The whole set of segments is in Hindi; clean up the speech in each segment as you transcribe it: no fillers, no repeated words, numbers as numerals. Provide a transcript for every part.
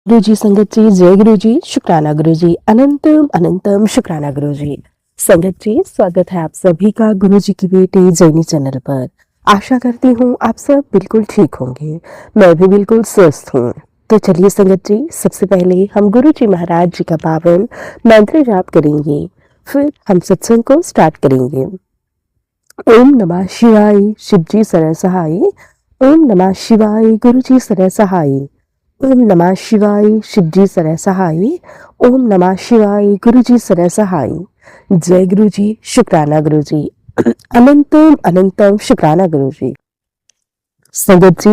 गुरु जी संगत जी, जय गुरु जी, शुक्राना गुरु जी, अनंतम अनंतम शुक्राना गुरु जी। संगत जी, स्वागत है आप सभी का गुरु जी की बेटी जैनी चैनल पर। आशा करती हूँ आप सब बिल्कुल ठीक होंगे। मैं भी बिल्कुल स्वस्थ हूँ। तो चलिए संगत जी, सबसे पहले हम गुरु जी महाराज जी का पावन मंत्र जाप करेंगे, फिर हम सत्संग को स्टार्ट करेंगे। ओम नमः शिवाय, शिव जी सरह सहाय। ओम नमः शिवाय, गुरु जी सरह सहाय। ओम नमः शिवाय, शिव जी सरह सहाय। ओम नमः शिवाय, गुरु जी सरह सहाय। जय गुरु जी, शुक्राना गुरु जी, अनंतम अनंतम शुक्राना गुरु जी। संगत जी,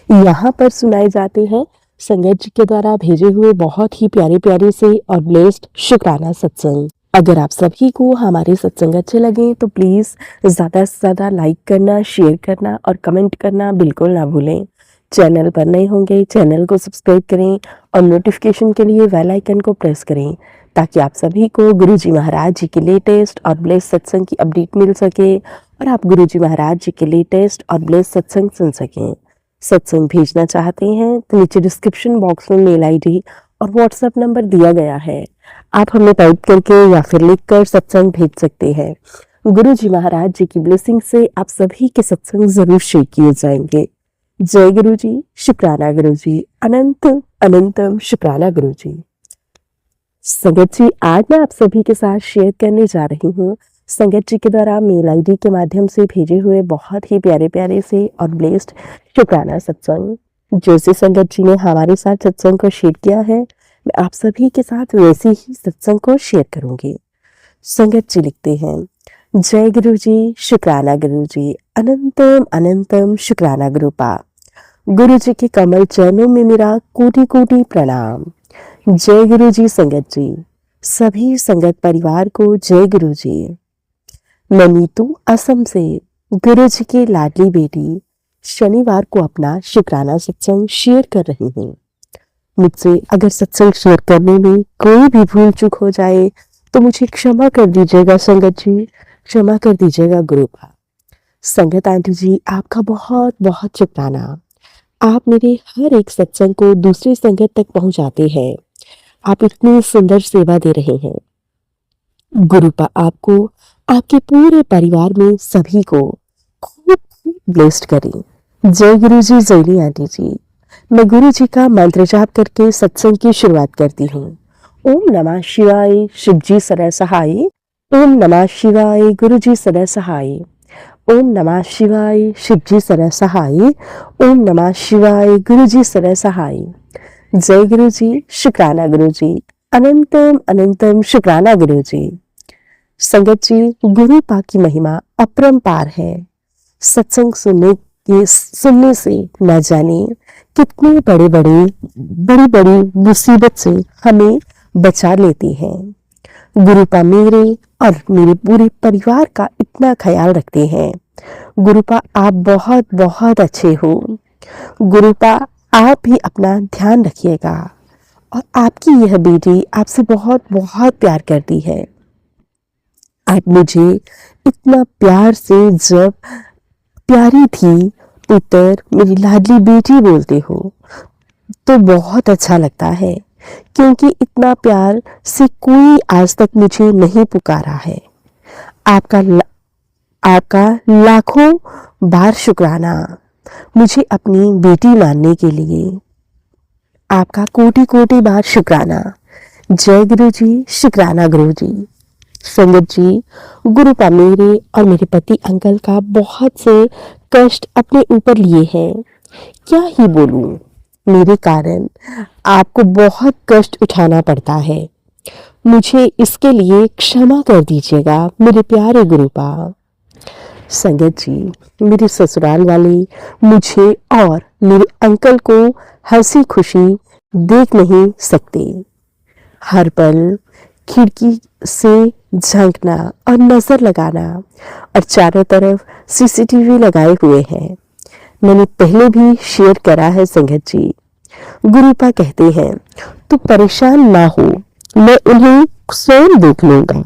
यहाँ पर सुनाए जाते हैं संगत जी के द्वारा भेजे हुए बहुत ही प्यारे प्यारे से और ब्लेस्ड शुक्राना सत्संग। अगर आप सभी को हमारे सत्संग अच्छे लगे तो प्लीज ज्यादा से ज्यादा लाइक करना, शेयर करना और कमेंट करना बिल्कुल ना भूलें। चैनल पर नए होंगे चैनल को सब्सक्राइब करें और नोटिफिकेशन के लिए बेल आइकन को प्रेस करें, ताकि आप सभी को गुरु जी महाराज जी के लेटेस्ट और ब्लेस्ड सत्संग की अपडेट मिल सके और आप गुरु जी महाराज जी के लेटेस्ट और ब्लेस्ड सत्संग सुन सकें। सत्संग भेजना चाहते हैं तो नीचे डिस्क्रिप्शन बॉक्स में मेल आईडी और व्हाट्सएप नंबर दिया गया है। आप हमें टाइप करके या फिर लिखकर सत्संग भेज सकते हैं। गुरु जी महाराज जी की ब्लेसिंग से आप सभी के सत्संग जरूर शेयर किए जाएंगे। जय गुरु जी, शुक्राना गुरु जी, अनंत अनंतम शुक्राना गुरु जी। संगत जी, आज मैं आप सभी के साथ शेयर करने जा रही हूँ संगत जी के द्वारा मेल आईडी के माध्यम से भेजे हुए बहुत ही प्यारे प्यारे से और ब्लेस्ड शुक्राना सत्संग। जैसे संगत जी ने हमारे साथ सत्संग को शेयर किया है, मैं आप सभी के साथ वैसे ही सत्संग को शेयर करूंगी। संगत जी लिखते हैं, जय गुरु जी, शुक्राना गुरु जी, अनंतम अनंतम शुक्राना गुरुपा। गुरु जी के कमल चरणों में मेरा कोटि कोटि प्रणाम। जय गुरु जी संगत जी, सभी संगत परिवार को जय गुरु जी। मैं नीतू असम से गुरु जी की लाडली बेटी शनिवार को अपना शुक्राना सत्संग शेयर कर रही हूँ। मुझसे अगर सत्संग शेयर करने में कोई भी भूल चूक हो जाए तो मुझे क्षमा कर दीजिएगा संगत जी, क्षमा कर दीजिएगा गुरुपा। संगत आंटी जी, आपका बहुत बहुत शुक्राना। आप मेरे हर एक सत्संग को दूसरी संगत तक पहुंचाते हैं। आप इतनी सुंदर सेवा दे रहे हैं। गुरुपा आपको, आपके पूरे परिवार में सभी को खूब खूब ब्लेस्ड करें। जय गुरु जी, जैनी आंटी जी। मैं गुरु जी का मंत्र जाप करके सत्संग की शुरुआत करती हूँ। ओम नमः शिवाय, शिव जी सरह सहाय। ओम नमः शिवाय, गुरु जी सरह सहाय। ओम नमः शिवाय, शिव जी सरह सहाय। ओम नमः शिवाय, गुरु जी सरह सहाय। जय गुरु जी, शुक्राना गुरु जी, अनंतम अनंतम शुक्राना गुरु जी। संगत जी, गुरु पा की महिमा अपरंपार है। सत्संग सुनने से न जाने कितनी बड़ी बड़ी मुसीबत से हमें बचा लेती है। गुरुपा मेरे और मेरे पूरे परिवार का इतना ख्याल रखते हैं। गुरुपा आप बहुत बहुत अच्छे हो। गुरुपा आप भी अपना ध्यान रखिएगा और आपकी यह बेटी आपसे बहुत बहुत प्यार करती है। आप मुझे इतना प्यार से जब प्यारी थी पुत्र, मेरी लाडली बेटी बोलते हो तो बहुत अच्छा लगता है, क्योंकि इतना प्यार से कोई आज तक मुझे नहीं पुकारा है। आपका लाखों बार शुक्राना मुझे अपनी बेटी मानने के लिए। आपका कोटि कोटि बार शुक्राना। जय गुरु जी, शुक्राना गुरु जी। संगत जी, गुरुपा मेरे और मेरे पति अंकल का बहुत से कष्ट अपने ऊपर लिए हैं। क्या ही बोलूं, मेरे कारण आपको बहुत कष्ट उठाना पड़ता है। मुझे इसके लिए क्षमा कर दीजिएगा मेरे प्यारे गुरुपा। संगत जी, मेरे ससुराल वाले मुझे और मेरे अंकल को हंसी खुशी देख नहीं सकते। हर पल खिड़की से झांकना और नजर लगाना और चारों तरफ सीसीटीवी लगाए हुए हैं। मैंने पहले भी शेयर करा है संगत जी। गुरुपा कहते हैं तू परेशान ना हो, मैं उन्हें स्वयं देख लूंगा,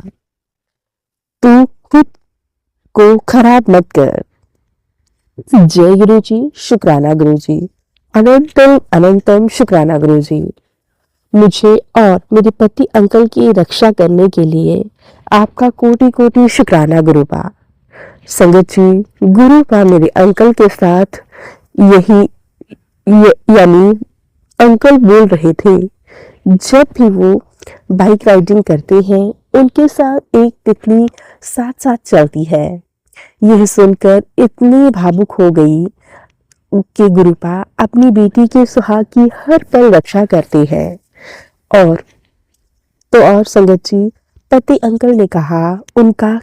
तू खुद को खराब मत कर। जय गुरु जी, शुक्राना गुरु जी, अनंतम अनंतम शुक्राना गुरु जी। मुझे और मेरे पति अंकल की रक्षा करने के लिए आपका कोटि कोटि शुक्राना गुरुपा। संगत जी, गुरुपा मेरे अंकल के साथ यही यानी अंकल बोल रहे थे, जब भी वो बाइक राइडिंग करते हैं उनके साथ एक तितली साथ साथ चलती है। यह सुनकर इतनी भावुक हो गई कि गुरुपा अपनी बेटी के सुहाग की हर पल रक्षा करते हैं। और और संगत जी, पति अंकल ने कहा उनको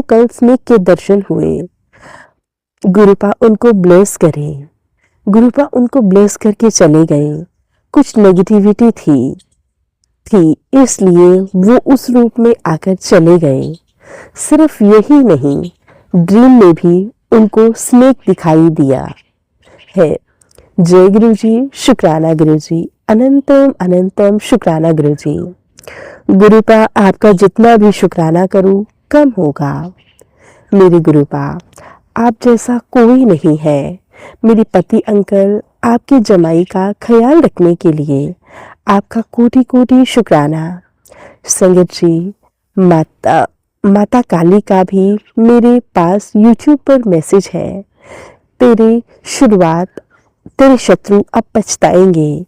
कल स्नेक के दर्शन हुए। गुरुपा उनको ब्लेस करें। गुरुपा उनको ब्लेस करके चले गए। कुछ नेगेटिविटी थी इसलिए वो उस रूप में आकर चले गए। सिर्फ यही नहीं, ड्रीम में भी उनको स्नेक दिखाई दिया है। जय गुरु जी, शुक्राना गुरु जी, अनंतम अनंतम शुक्राना गुरु जी। गुरुपा आपका जितना भी शुक्राना करूं कम होगा। मेरे गुरुपा, आप जैसा कोई नहीं है। मेरे पति अंकल आपके जमाई का ख्याल रखने के लिए आपका कोटि कोटि शुक्राना। संगत जी, माता काली का भी मेरे पास यूट्यूब पर मैसेज है, तेरे शत्रु अब पछताएंगे।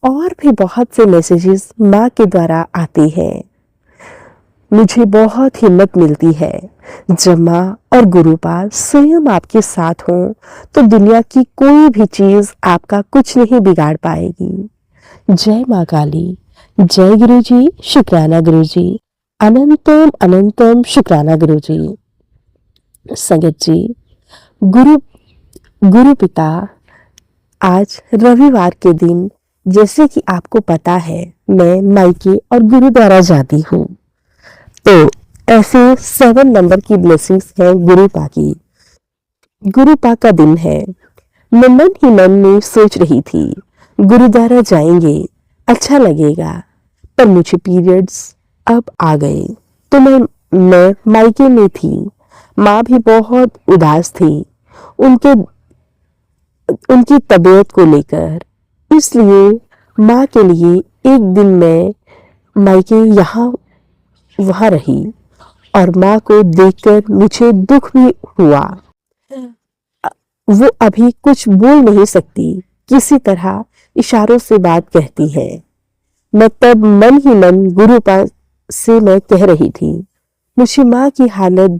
और भी बहुत से मैसेजेस माँ के द्वारा आते हैं। मुझे बहुत हिम्मत मिलती है जब माँ और गुरुपा स्वयं आपके साथ हों, तो दुनिया की कोई भी चीज आपका कुछ नहीं बिगाड़ पाएगी। जय माँ काली। जय गुरु जी, शुक्राना गुरु जी, अनंतम अनंतम शुक्राना गुरु जी। संगत जी, गुरु पिता, आज रविवार के दिन जैसे कि आपको पता है मैं मायके और गुरुद्वारा जाती हूँ, तो ऐसे 7 नंबर की ब्लेसिंग्स है गुरुपा की। गुरुपा का दिन है। मैं मन ही मन में सोच रही थी गुरुद्वारा जाएंगे, अच्छा लगेगा, पर मुझे पीरियड्स अब आ गए, तो मैं मायके में थी। माँ भी बहुत उदास थी उनकी तबीयत को लेकर, इसलिए माँ के लिए एक दिन मैं मायके वहां रही और माँ को देखकर मुझे दुख भी हुआ। वो अभी कुछ बोल नहीं सकती, किसी तरह इशारों से बात कहती है। मैं तब मन ही मन गुरुपा से मैं कह रही थी, मुझे माँ की हालत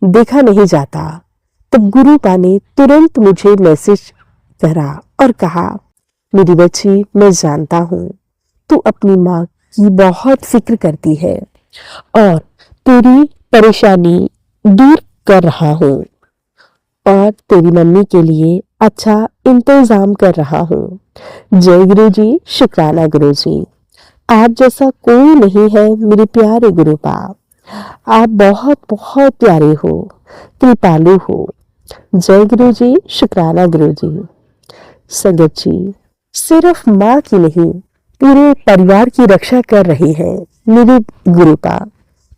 देखा नहीं जाता। तब गुरुपा ने तुरंत मुझे मैसेज करा और कहा, मेरी बच्ची, मैं जानता हूँ तू अपनी माँ की बहुत फिक्र करती है और तेरी परेशानी दूर कर रहा हूँ और तेरी मम्मी के लिए अच्छा इंतजाम कर रहा हूँ। जय गुरु जी, शुक्राना गुरु जी। आप जैसा कोई नहीं है मेरे प्यारे गुरुपा। आप बहुत बहुत प्यारे हो, कृपालु हो। जय गुरु जी, शुक्राना गुरु जी। संगत जी, सिर्फ माँ की नहीं, पूरे परिवार की रक्षा कर रही है मेरे गुरुपा।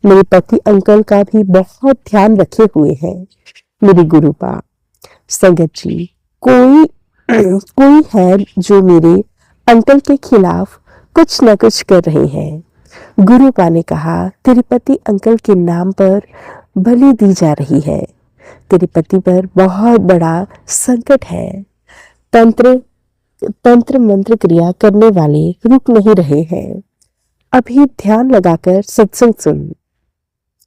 मेरे पति अंकल का भी बहुत ध्यान रखे हुए हैं मेरे गुरुपा। संगत जी, कोई है जो मेरे अंकल के खिलाफ कुछ न कुछ कर रहे हैं। गुरुपा ने कहा, तेरे पति अंकल के नाम पर बलि दी जा रही है। तेरे पति पर बहुत बड़ा संकट है। तंत्र मंत्र क्रिया करने वाले रुक नहीं रहे हैं। अभी ध्यान लगाकर सत्संग सुन।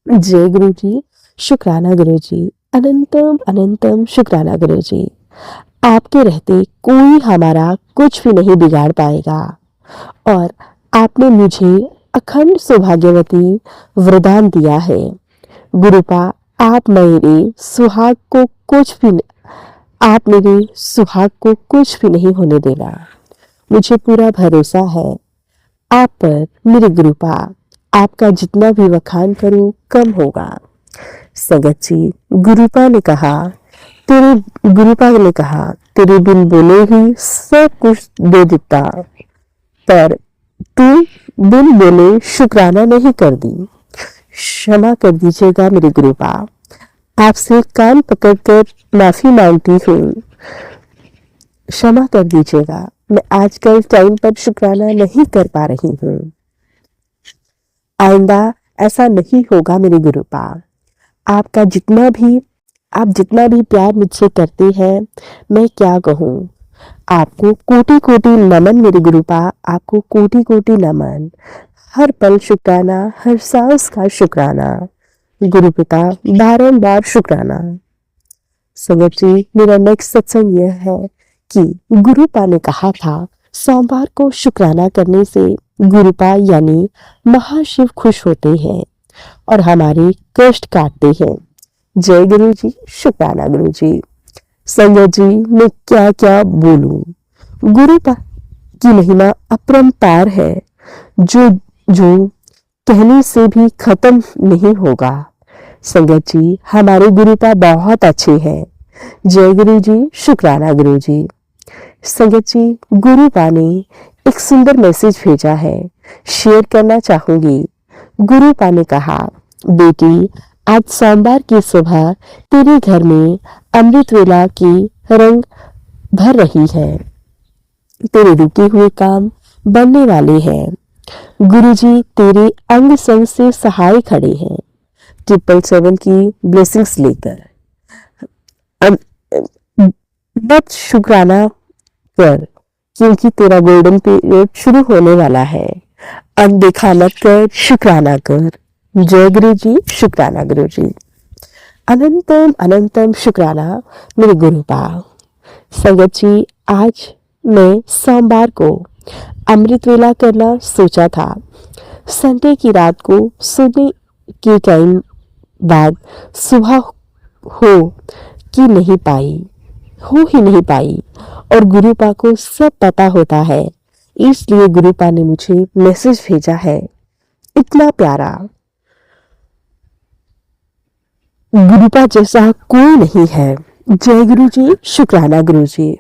जय गुरु जी, शुक्राना गुरु जी, अनंतम अनंतम शुक्राना गुरु जी। आपके रहते कोई हमारा कुछ भी नहीं बिगाड़ पाएगा और आपने मुझे अखंड सौभाग्यवती वरदान दिया है। गुरुपा, आप मेरे सुहाग को कुछ भी नहीं होने देना। मुझे पूरा भरोसा है आप पर मेरे गुरुपा। आपका जितना भी वखान करूं कम होगा। संगत जी, गुरुपा ने कहा तेरे बिन बोले ही सब कुछ दे देता, पर तू बिन बोले शुक्राना नहीं कर दी। क्षमा कर दीजिएगा मेरे गुरुपा। आपसे कान पकड़कर माफी मांगती हूँ। क्षमा कर दीजिएगा। मैं आजकल टाइम पर शुक्राना नहीं कर पा रही हूँ। आइंदा ऐसा नहीं होगा मेरे गुरुपा। आप जितना भी प्यार मुझसे करते हैं, मैं क्या कहूँ। आपको कोटि कोटि नमन मेरे गुरुपा, आपको कोटि कोटि नमन। हर पल शुक्राना, हर सांस का शुक्राना। गुरुपिता बारंबार शुक्राना। संगत जी, मेरा नेक्स्ट सत्संग यह है कि गुरुपा ने कहा था सोमवार को शुक्राना करने से गुरुपा यानी महाशिव खुश होते हैं और हमारे कष्ट काटते हैं। जय गुरु जी, शुक्राना गुरु जी। संगत जी, मैं क्या क्या बोलूं। गुरुपा की महिमा अपरंपार है, जो जो कहने से भी खत्म नहीं होगा। संगत जी, हमारे गुरुपा बहुत अच्छे हैं। जय गुरु जी, शुक्राना गुरु जी। संगत जी, गुरुपा ने एक सुंदर मैसेज भेजा है, शेयर करना चाहूंगी। गुरुपा ने कहा, बेटी आज सोमवार की सुबह तेरे घर में अमृत वेला की रंग भर रही है। तेरे रुके हुए काम बनने वाले हैं। गुरुजी तेरे अंग संग से सहाय खड़े हैं 777 की ब्लेसिंग्स लेकर। मत शुक्राना कर, क्योंकि तेरा गोल्डन पीरियड शुरू होने वाला है। अनदेखा मत कर, शुक्राना कर। जय गुरु जी, शुक्राना गुरु जी। अनंतम अनंतम शुक्राना मेरे गुरुपा। संगत जी, आज मैं सोमवार को अमृत वेला करना सोचा था। संडे की रात को सोने के टाइम बाद सुबह हो ही नहीं पाई और गुरुपा को सब पता होता है, इसलिए गुरुपा ने मुझे मैसेज भेजा है इतना प्यारा। गुरुपा जैसा कोई नहीं है। जय गुरु जी, शुक्राना गुरु जी।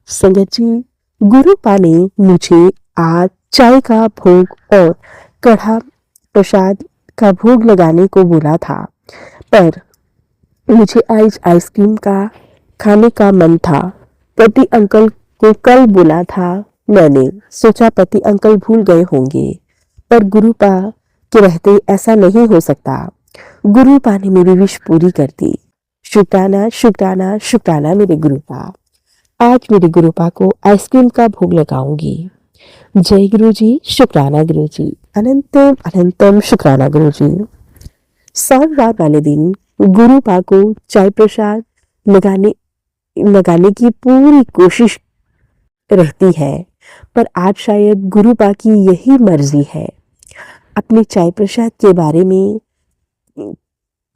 संगत जी, गुरुपा ने मुझे आज चाय का भोग और कढ़ा प्रसाद का भोग लगाने को बोला था, पर मुझे आज आइसक्रीम का खाने का मन था। पति अंकल को कल बोला था, मैंने सोचा पति अंकल भूल गए होंगे, पर गुरुपा के रहते ऐसा नहीं हो सकता। गुरुपा ने मेरी विश पूरी कर दी। शुक्राना शुक्राना शुक्राना मेरे गुरुपा। आज मेरे गुरुपा को आइसक्रीम का भोग लगाऊंगी। जय गुरु जी, शुक्राना गुरु जी। अनंतम अनंतम शुक्राना गुरु जी। सोमवार वाले दिन गुरुपा को चाय प्रसाद लगाने की पूरी कोशिश रहती है, पर आज शायद गुरुपा की यही मर्जी है। अपने चाय प्रसाद के बारे में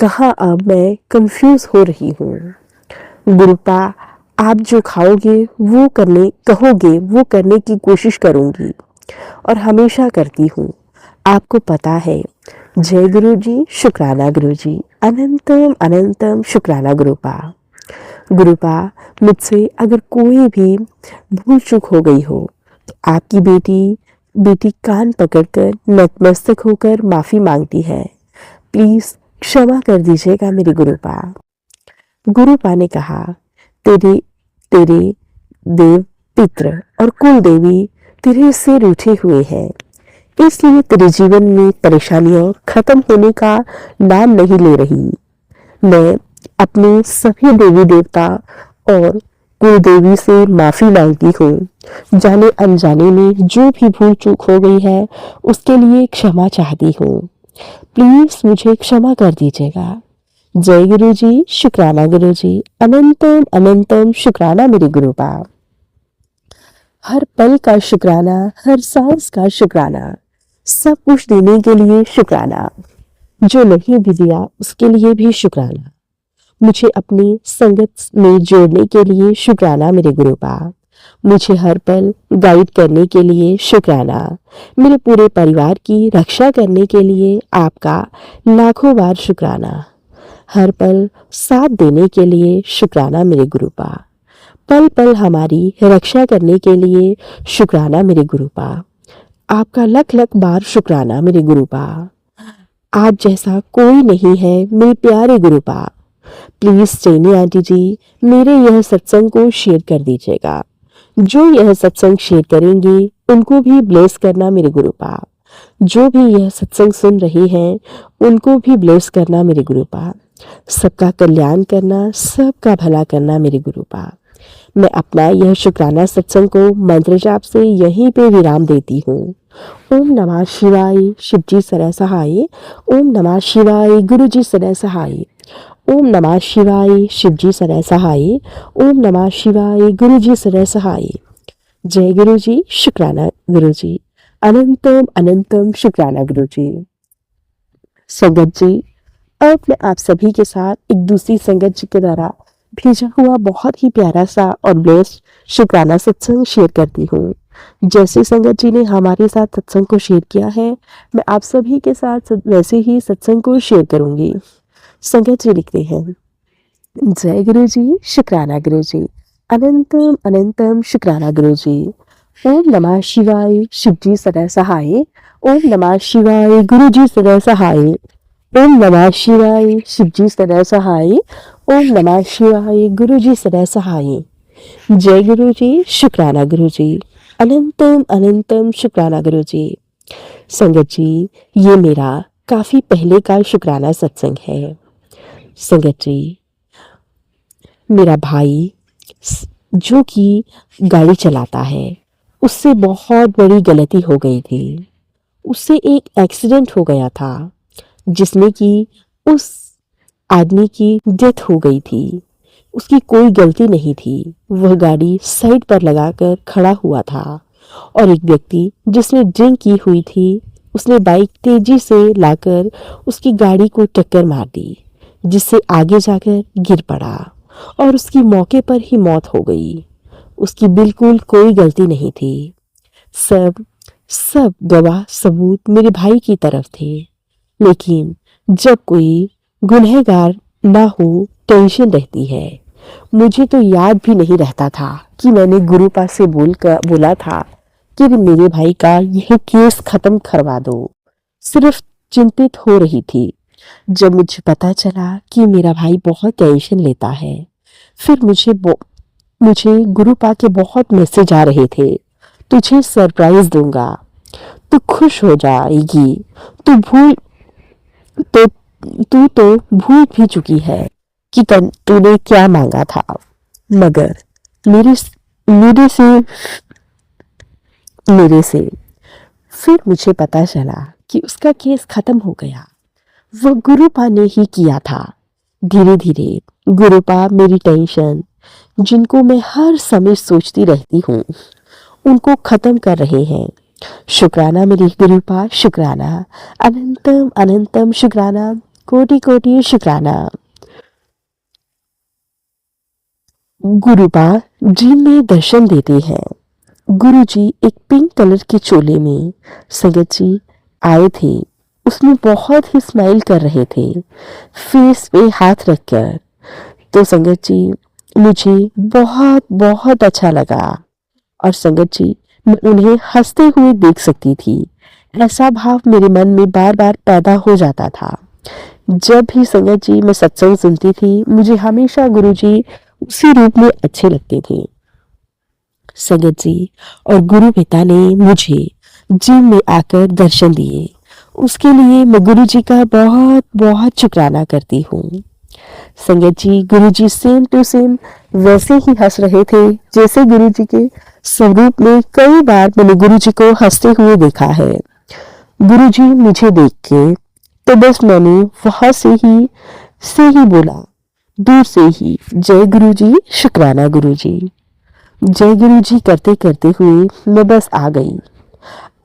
कहाँ अब मैं कंफ्यूज हो रही हूँ। गुरुपा, आप जो कहोगे वो करने की कोशिश करूंगी और हमेशा करती हूँ, आपको पता है। जय गुरु जी, शुक्राना गुरु जी। अनंतम अनंतम शुक्राना गुरुपा। गुरुपा, मुझसे अगर कोई भी भूल चूक हो गई हो तो आपकी बेटी कान पकड़कर नतमस्तक होकर माफी मांगती है। प्लीज क्षमा कर दीजिएगा मेरे गुरुपा। गुरुपा ने कहा, तेरे देव पित्र और कुल देवी तेरे से रूठे हुए हैं, इसलिए तेरे जीवन में परेशानियां खत्म होने का नाम नहीं ले रही। मैं अपने सभी देवी देवता और कुल देवी से माफी मांगती हूँ। जाने अनजाने में जो भी भूल चूक हो गई है उसके लिए क्षमा चाहती हूँ। प्लीज मुझे क्षमा कर दीजिएगा। जय गुरु जी, शुक्राना गुरु जी। अनंतम अनंतम शुक्राना मेरे गुरुपा। हर पल का शुक्राना, हर सांस का शुक्राना, सब कुछ देने के लिए शुक्राना, जो नहीं भी दिया उसके लिए भी शुक्राना। मुझे अपनी संगत में जोड़ने के लिए शुक्राना मेरे गुरुपा। मुझे हर पल गाइड करने के लिए शुक्राना। मेरे पूरे परिवार की रक्षा करने के लिए आपका लाखों बार शुक्राना। हर पल साथ देने के लिए शुक्राना मेरे गुरुपा। पल पल हमारी रक्षा करने के लिए शुक्राना मेरे गुरुपा। आपका लख लख बार शुक्राना मेरे गुरुपा। आप जैसा कोई नहीं है मेरे प्यारे गुरुपा। प्लीज चैनी आंटी जी, मेरे यह सत्संग को शेयर कर दीजिएगा। जो यह सत्संग शेयर करेंगे उनको भी ब्लेस करना मेरे गुरु पाप। जो भी यह सत्संग सुन रहे हैं उनको भी ब्लेस करना मेरे गुरु पाप। सबका कल्याण करना, सबका भला करना मेरे गुरु पाप। मैं अपना यह शुक्राना सत्संग को मंत्र जाप से यहीं पे विराम देती हूँ। ओम नमः शिवाय, शिव जी सदा सहाय। ओम नमः शिवाय, गुरु जी सदा सहाय। ओम नमः शिवाय, शिव जी सदा सहाय। ओम नमः शिवाय, गुरु जी सदा सहाय। जय गुरु जी, शुक्राना गुरु जी, अनंतम अनंतम शुक्राना गुरु जी। संगत जी, अब मैं आप सभी के साथ एक दूसरी संगत जी के द्वारा भेजा हुआ बहुत ही प्यारा सा और ब्लेस्ड शुक्राना सत्संग शेयर करती हूँ। जैसे संगत जी ने हमारे साथ सत्संग को शेयर किया है, मैं आप सभी के साथ वैसे ही सत्संग को शेयर करूंगी। संगत जी लिखते हैं, जय गुरु जी, शुक्राना गुरु जी, अनंतम अनंतम शुक्राना गुरु जी। ओम नमः शिवाय, शिव जी सदा सहाय। ओम नमः शिवाय, गुरु जी सदा सहाय। ओम नमः शिवाय, शिव जी सदा सहाय। ओम नमः शिवाय, गुरु जी सदा सहाय। जय गुरु जी, शुक्राना गुरु जी, अनंतम अनंतम शुक्राना गुरु जी। संगत जी, ये मेरा काफी पहले का शुक्राना सत्संग है। संगत जी, मेरा भाई जो कि गाड़ी चलाता है, उससे बहुत बड़ी गलती हो गई थी। उससे एक एक्सीडेंट हो गया था जिसमें कि उस आदमी की डेथ हो गई थी। उसकी कोई गलती नहीं थी। वह गाड़ी साइड पर लगाकर खड़ा हुआ था और एक व्यक्ति जिसने ड्रिंक की हुई थी, उसने बाइक तेजी से लाकर उसकी गाड़ी को टक्कर मार दी, जिससे आगे जाकर गिर पड़ा और उसकी मौके पर ही मौत हो गई। उसकी बिल्कुल कोई गलती नहीं थी। सब सब गवाह सबूत मेरे भाई की तरफ थे। लेकिन जब कोई गुनहगार ना हो, टेंशन रहती है। मुझे तो याद भी नहीं रहता था कि मैंने गुरु पास से बोला था कि मेरे भाई का यह केस खत्म करवा दो। सिर्फ चिंतित हो रही थी। जब मुझे पता चला कि मेरा भाई बहुत टेंशन लेता है, फिर मुझे गुरु पा के बहुत मैसेज आ रहे थे, तुझे सरप्राइज दूंगा, तू खुश हो जाएगी, तू भूल तो तू तो भूल भी चुकी है कि तूने क्या मांगा था। मगर मेरे मेरे से मेरे से फिर मुझे पता चला कि उसका केस खत्म हो गया। वह गुरुपा ने ही किया था। धीरे धीरे गुरुपा मेरी टेंशन, जिनको मैं हर समय सोचती रहती हूँ, उनको खत्म कर रहे हैं। शुक्राना मेरी गुरुपा, शुक्राना, अनंतम अनंतम शुक्राना, कोटि कोटि शुक्राना। गुरुपा ड्रीम में दर्शन देते हैं। गुरुजी एक पिंक कलर के चोले में संगत जी आए थे। उसमें बहुत ही स्माइल कर रहे थे, फेस पे हाथ रखकर। तो संगत जी, मुझे बहुत बहुत अच्छा लगा और संगत जी, मैं उन्हें हंसते हुए देख सकती थी। ऐसा भाव मेरे मन में बार बार पैदा हो जाता था। जब भी संगत जी मैं सत्संग सुनती थी, मुझे हमेशा गुरुजी उसी रूप में अच्छे लगते थे। संगत जी, और गुरु पिता ने मुझे जिम में आकर दर्शन दिए। उसके लिए मैं गुरु जी का बहुत बहुत शुक्राना करती हूँ। संगत जी, गुरु जी सेम टू सेम वैसे ही हंस रहे थे जैसे गुरु जी के स्वरूप में कई बार मैंने गुरु जी को हंसते हुए देखा है। गुरु जी मुझे देख के तो बस मैंने वहां से ही बोला, दूर से ही, जय गुरु जी, शुक्राना गुरु जी। जय गुरु जी करते करते हुए मैं बस आ गई।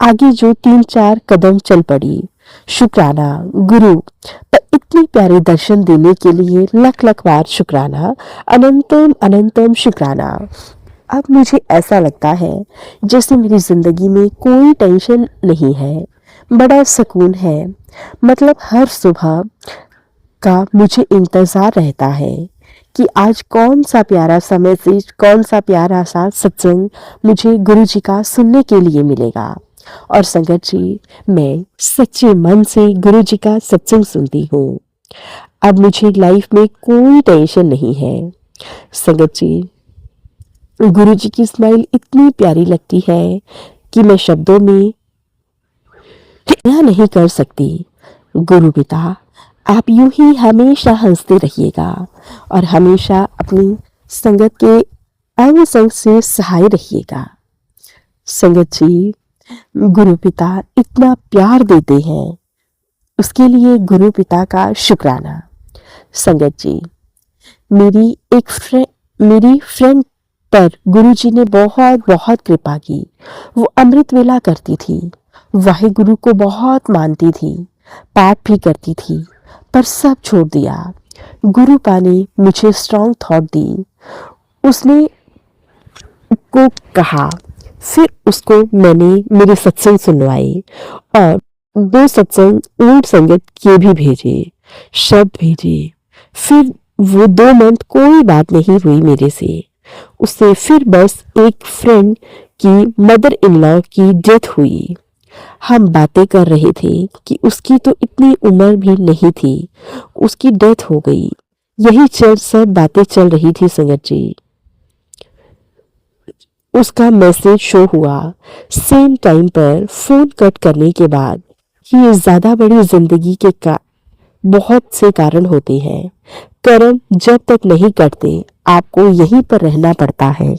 आगे जो 3-4 कदम चल पड़ी। शुक्राना गुरु पर इतने प्यारे दर्शन देने के लिए लख लख बार शुक्राना, अनंतम अनंतम शुक्राना। अब मुझे ऐसा लगता है जैसे मेरी जिंदगी में कोई टेंशन नहीं है, बड़ा सुकून है। मतलब हर सुबह का मुझे इंतजार रहता है कि आज कौन सा प्यारा सा मैसेज, कौन सा प्यारा सा सत्संग मुझे गुरु जी का सुनने के लिए मिलेगा। और संगत जी, मैं सच्चे मन से गुरु जी का सत्संग सुनती हूँ। अब मुझे लाइफ में कोई टेंशन नहीं है। संगत जी, गुरुजी की स्माइल इतनी प्यारी लगती है कि मैं शब्दों में बयां नहीं कर सकती। गुरु पिता, आप यूं ही हमेशा हंसते रहिएगा और हमेशा अपनी संगत के अंग संग से सहाय रहिएगा। संगत जी, गुरु पिता इतना प्यार देते हैं, उसके लिए गुरु पिता का शुक्राना। संगत जी, मेरी फ्रेंड पर गुरुजी ने बहुत बहुत कृपा की। वो अमृत वेला करती थी, वाहे गुरु को बहुत मानती थी, पाठ भी करती थी, पर सब छोड़ दिया। गुरु पा ने मुझे स्ट्रॉन्ग थॉट दी। उसने को कहा, फिर उसको मैंने मेरे सत्संग सुनवाए और 2 सत्संग ऊंट संगत के भी भेजे, शब्द भेजे। फिर वो 2 मंथ कोई बात नहीं हुई मेरे से। उससे फिर बस एक फ्रेंड की मदर इन लॉ की डेथ हुई। हम बातें कर रहे थे कि उसकी तो इतनी उम्र भी नहीं थी, उसकी डेथ हो गई। यही सब बातें चल रही थी संगत जी। उसका मैसेज शो हुआ। सेम टाइम पर फोन कट करने के बाद ये ज्यादा बड़ी जिंदगी के बहुत से कारण होते हैं। कर्म जब तक नहीं कटते आपको यहीं पर रहना पड़ता है।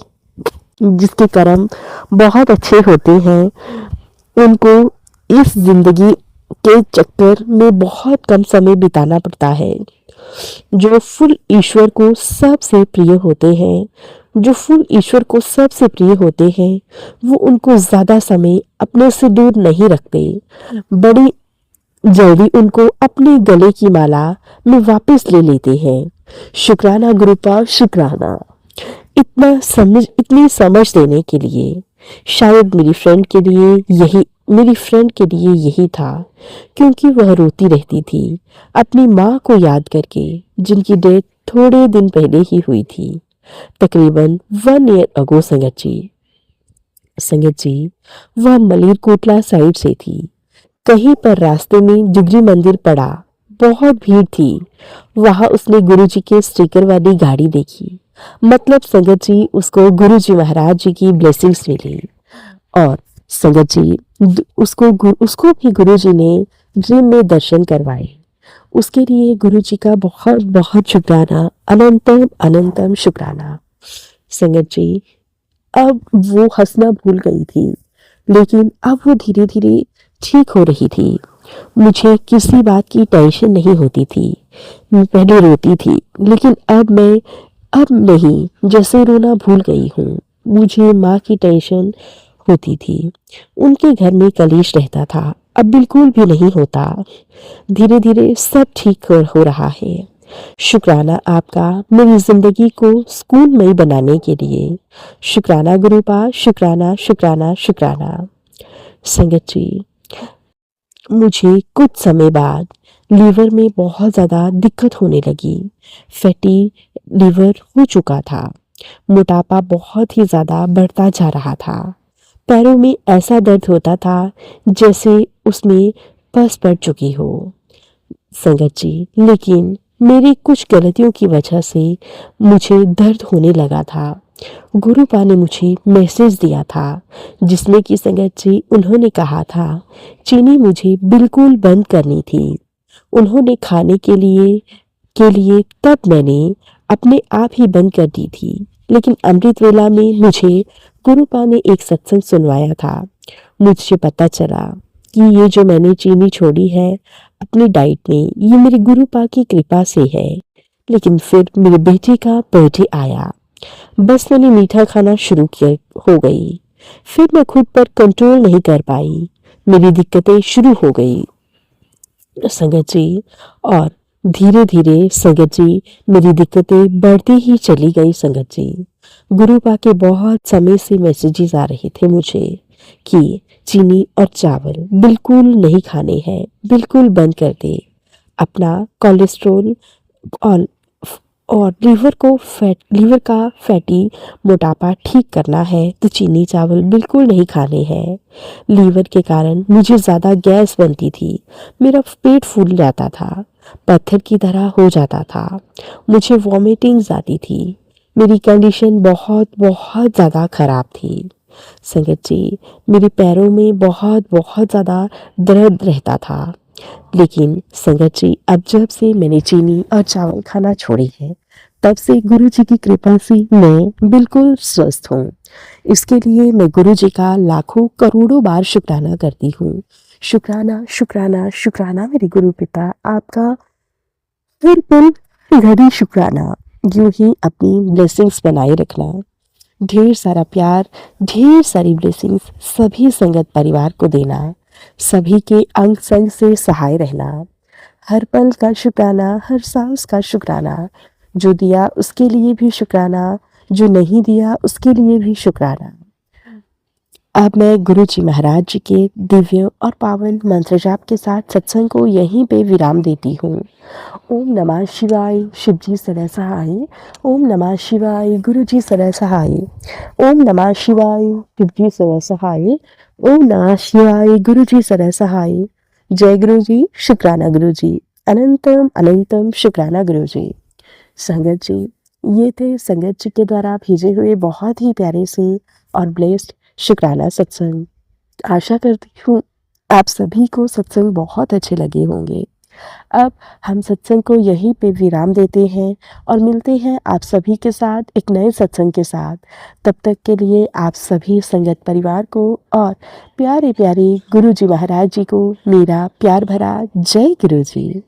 जिसके कर्म बहुत अच्छे होते हैं उनको इस जिंदगी के चक्कर में बहुत कम समय बिताना पड़ता है। जो फुल ईश्वर को सबसे प्रिय होते हैं, जो फुल ईश्वर को सबसे प्रिय होते हैं, वो उनको ज्यादा समय अपने से दूर नहीं रखते, बड़ी जल्दी उनको अपने गले की माला में वापस ले लेते हैं। शुक्राना गुरुपा, शुक्राना इतनी समझ देने के लिए। शायद मेरी फ्रेंड के लिए यही था, क्योंकि वह रोती रहती थी अपनी माँ को याद करके, जिनकी डेथ थोड़े दिन पहले ही हुई थी, तकरीबन 1 ईयर अगो। संगत जी, वह मलेरकोटला साइड से थी। कहीं पर रास्ते में डिग्री मंदिर पड़ा, बहुत भीड़ थी। वहां उसने गुरुजी के स्टिकर वाली गाड़ी देखी। मतलब संगत जी, उसको गुरुजी महाराज जी की ब्लेसिंग्स मिली। और संगत जी, उसको भी गुरुजी ने ड्रीम में दर्शन करवाए। उसके लिए गुरुजी का बहुत बहुत शुक्राना, अनंतम अनंतम शुक्राना। संगत जी, अब वो हंसना भूल गई थी, लेकिन अब वो धीरे धीरे ठीक हो रही थी। मुझे किसी बात की टेंशन नहीं होती थी। मैं पहले रोती थी, लेकिन अब नहीं, जैसे रोना भूल गई हूँ। मुझे माँ की टेंशन होती थी। उनके घर में कलेश रहता था, अब बिल्कुल भी नहीं होता। धीरे धीरे सब ठीक हो रहा है। शुक्राना आपका मेरी जिंदगी को सुकूनमय बनाने के लिए। शुक्राना गुरुपा, शुक्राना शुक्राना शुक्राना। संगत जी, मुझे कुछ समय बाद लीवर में बहुत ज़्यादा दिक्कत होने लगी। फैटी लीवर हो चुका था। मोटापा बहुत ही ज़्यादा बढ़ता जा रहा था। पैरों में ऐसा दर्द होता था जैसे उसमें पस पड़ चुकी हो। संगत जी, लेकिन मेरी कुछ गलतियों की वजह से मुझे दर्द होने लगा था। गुरुपा ने मुझे मैसेज दिया था, जिसमें कि संगत जी उन्होंने कहा था चीनी मुझे बिल्कुल बंद करनी थी। उन्होंने खाने के लिए तब मैंने अपने आप ही बंद कर दी थी। लेकिन अमृत वेला में मुझे गुरुपा ने एक सत्संग सुनवाया था। मुझे पता चला कि ये जो मैंने चीनी छोड़ी है अपनी डाइट में, ये मेरे गुरुपा की कृपा से है। लेकिन फिर मेरे बेटे का बर्थडे आया, बस मैंने मीठा खाना शुरू हो गई। फिर मैं खुद पर कंट्रोल नहीं कर पाई, मेरी दिक्कतें शुरू हो गई संगत जी। और धीरे धीरे संगत जी मेरी दिक्कतें बढ़ती ही चली गई संगत जी। गुरुपा के बहुत समय से मैसेजेस आ रहे थे मुझे कि चीनी और चावल बिल्कुल नहीं खाने हैं, बिल्कुल बंद कर दे। अपना कोलेस्ट्रॉल और लीवर का फैटी मोटापा ठीक करना है तो चीनी चावल बिल्कुल नहीं खाने हैं। लीवर के कारण मुझे ज़्यादा गैस बनती थी, मेरा पेट फूल जाता था, पत्थर की तरह हो जाता था, मुझे वॉमिटिंग्स आती थी। मेरी कंडीशन बहुत बहुत ज़्यादा ख़राब थी। संगत जी, मेरे पैरों में बहुत बहुत ज़्यादा दर्द रहता था। लेकिन संगत जी, अब जब से मैंने चीनी और चावल खाना छोड़ी है, तब से गुरु जी की कृपा से मैं बिल्कुल स्वस्थ हूँ। इसके लिए मैं गुरु जी का लाखों करोड़ों बार शुक्राना करती हूँ। शुक्राना, शुक्राना, शुक्राना मेरे गुरु पिता, आपका हर पल घड़ी शुक्राना। यूं ही अपनी ब्लेसिंग्स बनाए रखना। ढेर सारा प्यार, ढेर सारी ब्लेसिंग्स सभी संगत परिवार को देना। सभी के अंग संग से सहाय रहना। हर पल का शुक्राना, हर सांस का शुक्राना। जो दिया उसके लिए भी शुक्राना, जो नहीं दिया उसके लिए भी शुक्राना। अब मैं गुरु जी महाराज जी के दिव्य और पावन मंत्र जाप के साथ सत्संग को यहीं पे विराम देती हूँ। ओम नमः शिवाय, शिव जी सदा सहाय। ओम नमः शिवाय, गुरु जी सदा सहाय। ओम नमः शिवाय, शिव जी सदा सहाय। ओम नमः शिवाय, गुरु जी सदा सहाय। जय गुरु जी, शुक्राना गुरु जी। अनंतम अनंतम शुक्राना गुरु जी। संगत जी, ये थे संगत जी के द्वारा भेजे हुए बहुत ही प्यारे से और ब्लेस्ड शुक्राना सत्संग। आशा करती हूँ आप सभी को सत्संग बहुत अच्छे लगे होंगे। अब हम सत्संग को यहीं पे विराम देते हैं और मिलते हैं आप सभी के साथ एक नए सत्संग के साथ। तब तक के लिए आप सभी संगत परिवार को और प्यारे प्यारे गुरु जी महाराज जी को मेरा प्यार भरा जय गुरु जी।